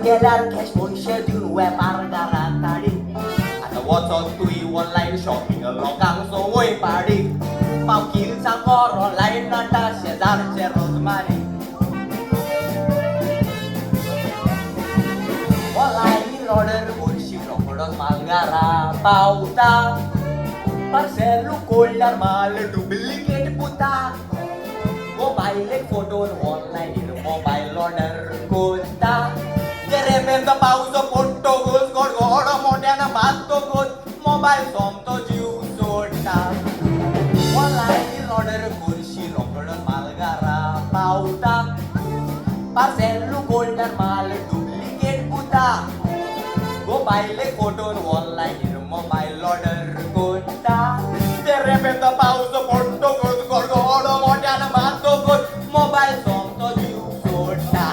गेल्यार कॅश पयशे दिवन वेपार घरांत हाडी आतां वचत तुई ऑनलायन शॉपिंग लोकांक संवय पाडी पावकीर सांगोर ऑनलायन नाटा शेजारचे रोजमारी ऑनलायन ऑर्डर करशी रोखडोच मालगारा पावता पार्सेल उखडल्यार माल डुप्लिकेट पुता मोबायलेक फोटोन ऑनलायन मोबायल ऑर्डर करता रेबेंचो पावसो पडटकूच गडगडो मोठ्यान बाजतकूच मोबायल सोमतो जीव सोडटा ऑनलायन ऑर्डर करशी रोखडोच मालगारा पावता पार्सेल उखडल्यार माल डुप्लिकेट पुता मोबायलेक फोटोन ऑनलायन मोबायल ऑर्डर करता रेबेंचो पावसो पडटकूच गडगडो मोठ्यान बाजतकूच मोबायल सोमतो जीव सोडटा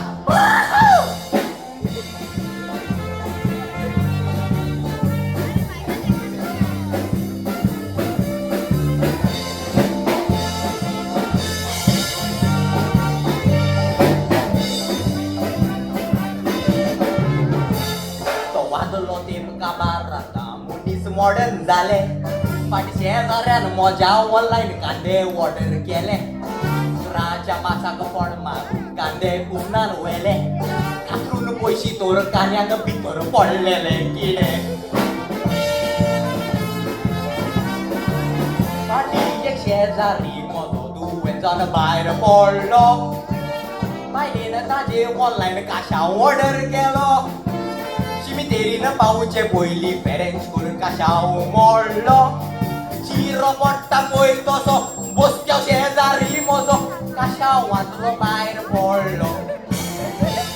मॉडर्न झाले फाटी शेजाऱ्यान म्हज्या ऑनलायन कांदे ऑर्डर केले राच्या मासाक फळ मारून कांदे कुसनान व्हेले कातरून पयशी तोर कान्याक भितर पडलेले किडे फाटी एक शेजारी म्हजो दुयेंसान भायर पडलो बायलेन ताजे ऑनलायन काशाव ऑर्डर केलो तेरीन पावचे पयली पेरेंट्स करून काशाव मोडलो चिरो पडटा पळय तसो बसक्या शेजारी म्हजो काशाव वाचलो भायर पडलो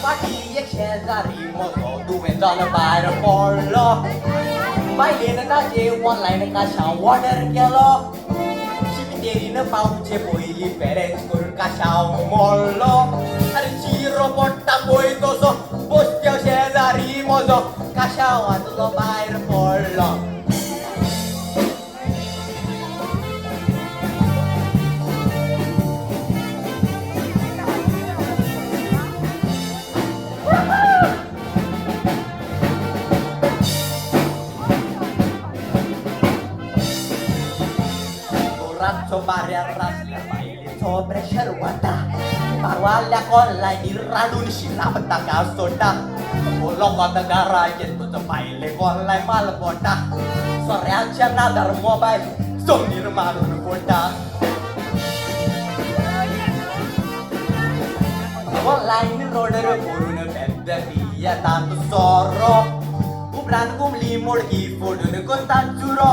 फाटी एक शेजारी म्हजो दुयेंसान भायर पडलो बायलेन ताजे ऑनलायन काशाव ऑर्डर केलो तेरीन पावचे पयली पेरेंट्स करून काशाव मोडलो आरे चिरो पडटा पळय तसो बसक्या शेजारी म्हजो काशाव वाचलो भायर पडलो रातचो बाऱ्यार रासल्या बायलेचो प्रेशर वाटा बारवाल्याक ऑनलायन राडून शिराप ताका सोडटा लोकांत घरा येतोच बायलेक ऑनलायन माल पोटा सोऱ्याच्या नादार मोबायल सोनीर मारून पोटा ऑनलायन ऑर्डर करून बेबी येतात सोरो उपरांत कुमली मोडकी फोडून करतात चुरो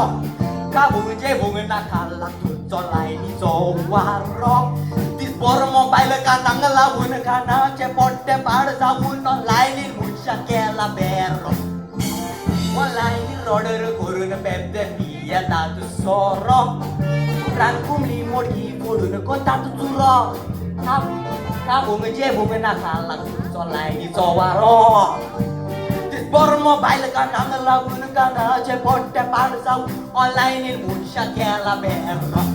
काबून जेवूंक नाका लागतोचो लायनीचो वारो दिसभर मोबायल कानांक लागून कानाचे पोट्टे पाड जावून ऑनलायनीन मनशां केला बेरो ऑनलायन ऑर्डर करून बेबी येतात सोरो उपरांत कुमली मोडकी फोडून करतात चुरो काबूंक जेवूंक नाका लागतोचो लायनीचो वारो दिसभर मोबायल कानांक लागून कानाचे पोट्टे पाड जावून ऑनलायनीन मनशां केला बेरो